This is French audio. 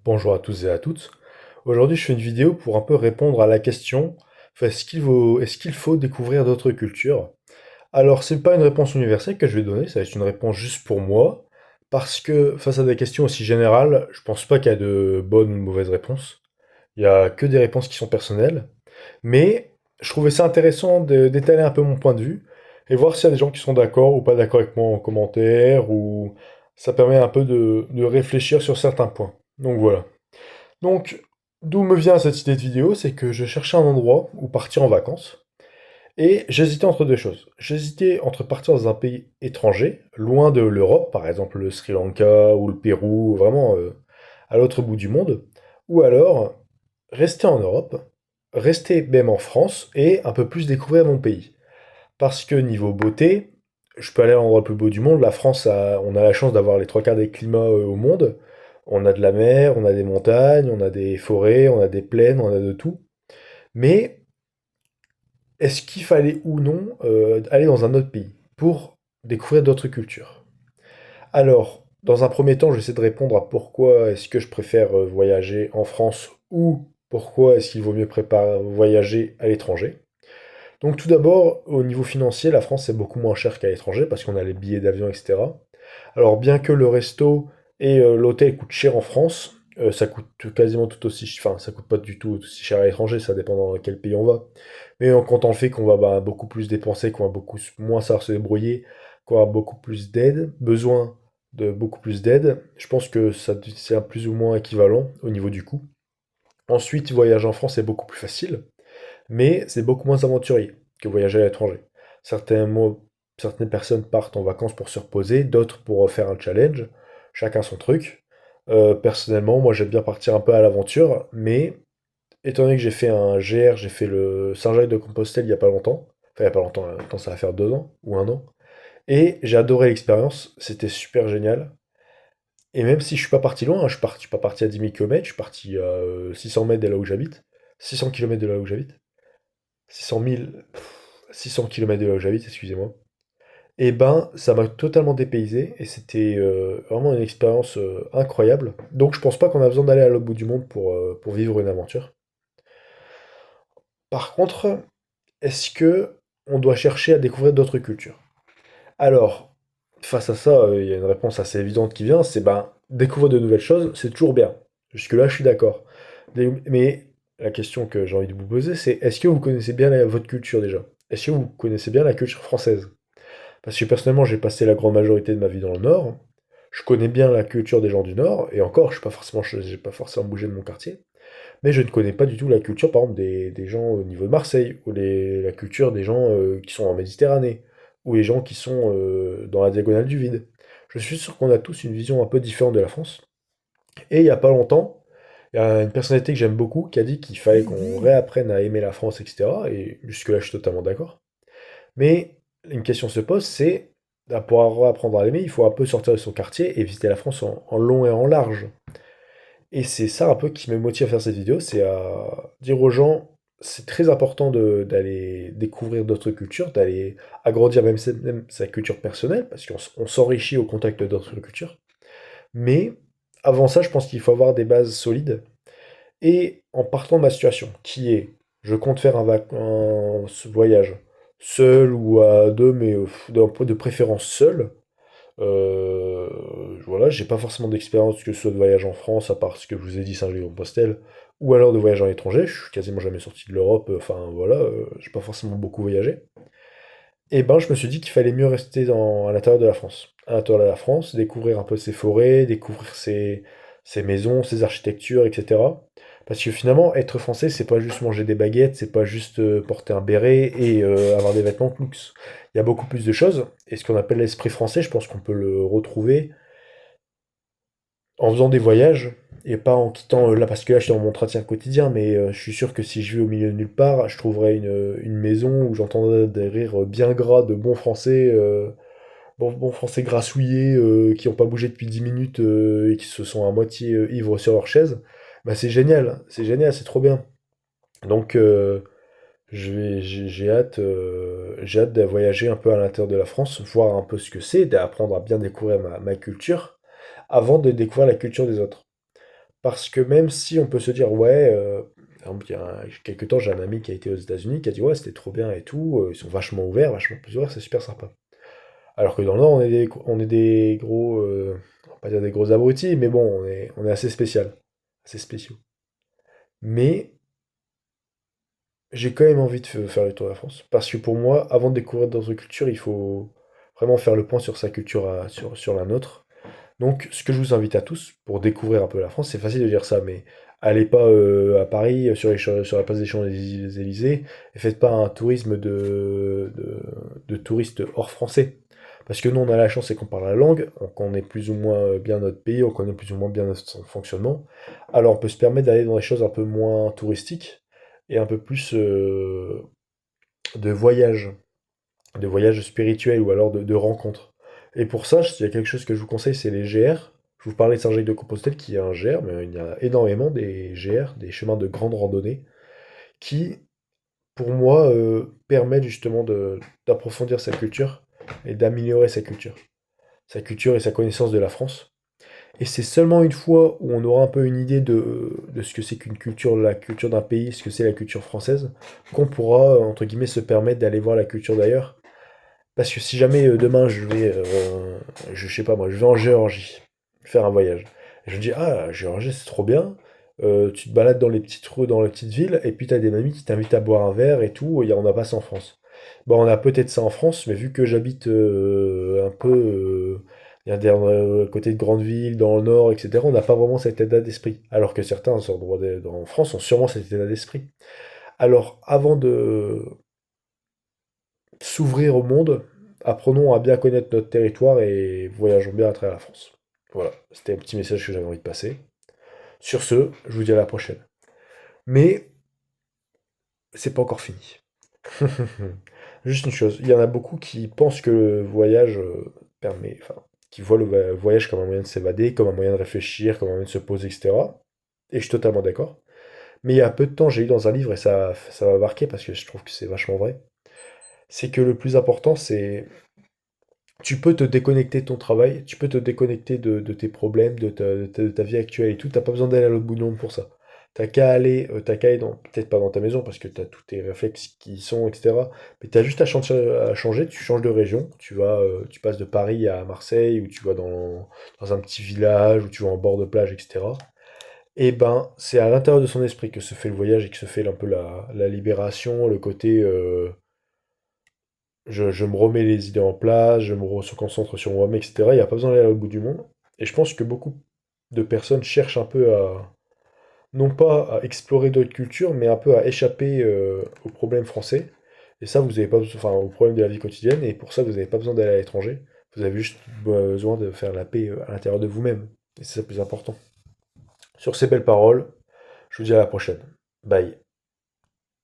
Bonjour à tous et à toutes. Aujourd'hui, je fais une vidéo pour un peu répondre à la question, est-ce qu'il faut découvrir d'autres cultures? Alors, c'est pas une réponse universelle que je vais donner, ça va être une réponse juste pour moi, parce que face à des questions aussi générales, je pense pas qu'il y a de bonnes ou de mauvaises réponses. Il y a que des réponses qui sont personnelles, mais je trouvais ça intéressant d'étaler un peu mon point de vue et voir s'il y a des gens qui sont d'accord ou pas d'accord avec moi en commentaire, ou ça permet un peu de réfléchir sur certains points. Donc voilà. Donc, d'où me vient cette idée de vidéo, c'est que je cherchais un endroit où partir en vacances, et j'hésitais entre deux choses. J'hésitais entre partir dans un pays étranger, loin de l'Europe, par exemple le Sri Lanka ou le Pérou, vraiment à l'autre bout du monde, ou alors rester en Europe, rester même en France, et un peu plus découvrir mon pays. Parce que niveau beauté, je peux aller à l'endroit le plus beau du monde. La France, on a la chance d'avoir les trois quarts des climats au monde. On a de la mer, on a des montagnes, on a des forêts, on a des plaines, on a de tout. Mais est-ce qu'il fallait ou non aller dans un autre pays pour découvrir d'autres cultures? Alors, dans un premier temps, j'essaie de répondre à pourquoi est-ce que je préfère voyager en France ou pourquoi est-ce qu'il vaut mieux voyager à l'étranger. Donc tout d'abord, au niveau financier, la France est beaucoup moins cher qu'à l'étranger parce qu'on a les billets d'avion, etc. Alors bien que le resto et l'hôtel coûtent cher en France, ça coûte quasiment tout aussi, enfin ça coûte pas du tout aussi cher à l'étranger, ça dépend dans quel pays on va. Mais en comptant le fait qu'on va beaucoup plus dépenser, qu'on va beaucoup moins savoir se débrouiller, qu'on va avoir beaucoup plus d'aide, besoin de beaucoup plus d'aide, je pense que ça c'est un plus ou moins équivalent au niveau du coût. Ensuite, voyager en France est beaucoup plus facile, mais c'est beaucoup moins aventurier que voyager à l'étranger. Certaines personnes partent en vacances pour se reposer, d'autres pour faire un challenge, chacun son truc. Personnellement, moi j'aime bien partir un peu à l'aventure, mais étant donné que j'ai fait un GR, j'ai fait le Saint-Jacques-de-Compostelle il y a pas longtemps, enfin il y a pas longtemps, en même temps ça va faire 2 ans ou 1 an, et j'ai adoré l'expérience, c'était super génial. Et même si je suis pas parti loin, hein, je suis pas parti à 10 000 km, je suis parti à 600 mètres de là où j'habite, 600 km de là où j'habite. 600 000, 600 km de là où j'habite, excusez-moi. Et ben, ça m'a totalement dépaysé et c'était vraiment une expérience incroyable. Donc je pense pas qu'on a besoin d'aller à l'autre bout du monde pour vivre une aventure. Par contre, est-ce que on doit chercher à découvrir d'autres cultures? Alors, face à ça, il y a une réponse assez évidente qui vient, c'est ben, découvrir de nouvelles choses, c'est toujours bien. Jusque-là, je suis d'accord. Mais la question que j'ai envie de vous poser, c'est est-ce que vous connaissez bien votre culture déjà? Est-ce que vous connaissez bien la culture française? Parce que personnellement, j'ai passé la grande majorité de ma vie dans le Nord. Je connais bien la culture des gens du Nord, et encore, j'ai pas forcément bougé de mon quartier. Mais je ne connais pas du tout la culture, par exemple, des gens au niveau de Marseille, ou la culture des gens qui sont en Méditerranée, ou les gens qui sont dans la diagonale du vide. Je suis sûr qu'on a tous une vision un peu différente de la France. Et il y a pas longtemps, il y a une personnalité que j'aime beaucoup qui a dit qu'il fallait qu'on réapprenne à aimer la France, etc. Et jusque-là, je suis totalement d'accord. Mais une question se pose, c'est, pour apprendre à l'aimer, il faut un peu sortir de son quartier et visiter la France en long et en large. Et c'est ça un peu qui me motive à faire cette vidéo, c'est à dire aux gens, c'est très important d'aller découvrir d'autres cultures, d'aller agrandir même sa culture personnelle, parce qu'on s'enrichit au contact d'autres cultures. Mais avant ça, je pense qu'il faut avoir des bases solides. Et en partant de ma situation, qui est, je compte faire un voyage seul ou à deux, mais de préférence seul. Euh, voilà, j'ai pas forcément d'expérience que ce soit de voyage en France, à part ce que je vous ai dit, Saint-Jean-Compostelle, ou alors de voyage à l'étranger. Je suis quasiment jamais sorti de l'Europe, enfin voilà, j'ai pas forcément beaucoup voyagé. Et ben, je me suis dit qu'il fallait mieux rester à l'intérieur de la France. À l'intérieur de la France, découvrir un peu ses forêts, découvrir ses maisons, ses architectures, etc. Parce que finalement, être français, c'est pas juste manger des baguettes, c'est pas juste porter un béret et avoir des vêtements de luxe. Il y a beaucoup plus de choses. Et ce qu'on appelle l'esprit français, je pense qu'on peut le retrouver en faisant des voyages et pas en quittant là, parce que là je suis dans mon entretien quotidien, mais je suis sûr que si je vais au milieu de nulle part, je trouverai une maison où j'entendrai des rires bien gras de bons français grassouillés qui n'ont pas bougé depuis 10 minutes et qui se sont à moitié ivres sur leur chaise. Bah, c'est génial, c'est trop bien. Donc j'ai hâte de voyager un peu à l'intérieur de la France, voir un peu ce que c'est, d'apprendre à bien découvrir ma culture avant de découvrir la culture des autres. Parce que même si on peut se dire, ouais, par exemple, il y a quelques temps, j'ai un ami qui a été aux États-Unis qui a dit, ouais, c'était trop bien et tout, ils sont vachement ouverts, vachement plus ouverts, c'est super sympa. Alors que dans le Nord, on est des gros, on va pas dire des gros abrutis, mais bon, on est assez spécial, assez spéciaux. Mais j'ai quand même envie de faire le tour de la France, parce que pour moi, avant de découvrir d'autres cultures, il faut vraiment faire le point sur sa culture, sur la nôtre. Donc, ce que je vous invite à tous, pour découvrir un peu la France, c'est facile de dire ça, mais allez pas à Paris, sur la place des Champs-Élysées, et faites pas un tourisme de touristes hors français. Parce que nous, on a la chance, c'est qu'on parle la langue, on connaît plus ou moins bien notre pays, on connaît plus ou moins bien son fonctionnement. Alors, on peut se permettre d'aller dans des choses un peu moins touristiques et un peu plus de voyage de voyages spirituels ou alors de rencontres. Et pour ça, il y a quelque chose que je vous conseille, c'est les GR. Je vous parlais de Saint-Jacques-de-Compostelle qui est un GR, mais il y a énormément des GR, des chemins de grande randonnée, qui, pour moi, permettent justement d'approfondir sa culture et d'améliorer sa culture et sa connaissance de la France. Et c'est seulement une fois où on aura un peu une idée de ce que c'est qu'une culture, la culture d'un pays, ce que c'est la culture française, qu'on pourra, entre guillemets, se permettre d'aller voir la culture d'ailleurs. Parce que si jamais demain je sais pas moi, je vais en Géorgie faire un voyage. Et je me dis, ah, la Géorgie c'est trop bien. Tu te balades dans les petites rues, dans les petites villes, et puis t'as des mamies qui t'invitent à boire un verre et tout, on a pas ça en France. Bon, on a peut-être ça en France, mais vu que j'habite un peu à côté de grandes villes, dans le nord, etc., on n'a pas vraiment cet état d'esprit. Alors que certains en France ont sûrement cet état d'esprit. Alors, avant de, s'ouvrir au monde, apprenons à bien connaître notre territoire et voyageons bien à travers la France. Voilà, c'était un petit message que j'avais envie de passer. Sur ce, je vous dis à la prochaine. Mais c'est pas encore fini. Juste une chose, il y en a beaucoup qui pensent que le voyage permet, enfin, qui voient le voyage comme un moyen de s'évader, comme un moyen de réfléchir, comme un moyen de se poser, etc. Et je suis totalement d'accord. Mais il y a peu de temps, j'ai lu dans un livre et ça m'a marqué parce que je trouve que c'est vachement vrai. C'est que le plus important, c'est tu peux te déconnecter de ton travail, tu peux te déconnecter de tes problèmes, de ta vie actuelle et tout. T'as pas besoin d'aller à l'autre bout du monde pour ça. T'as qu'à aller peut-être pas dans ta maison parce que t'as tous tes réflexes qui y sont, etc. Mais t'as juste à changer, tu changes de région, tu passes de Paris à Marseille ou tu vas dans un petit village ou tu vas en bord de plage, etc. Et ben, c'est à l'intérieur de son esprit que se fait le voyage et que se fait un peu la libération, le côté je me remets les idées en place, se concentre sur moi-même, etc. Il n'y a pas besoin d'aller au bout du monde. Et je pense que beaucoup de personnes cherchent un peu non pas à explorer d'autres cultures, mais un peu à échapper aux problèmes français. Et ça, vous avez pas besoin, enfin, aux problèmes de la vie quotidienne. Et pour ça, vous n'avez pas besoin d'aller à l'étranger. Vous avez juste besoin de faire la paix à l'intérieur de vous-même. Et c'est ça le plus important. Sur ces belles paroles, je vous dis à la prochaine. Bye.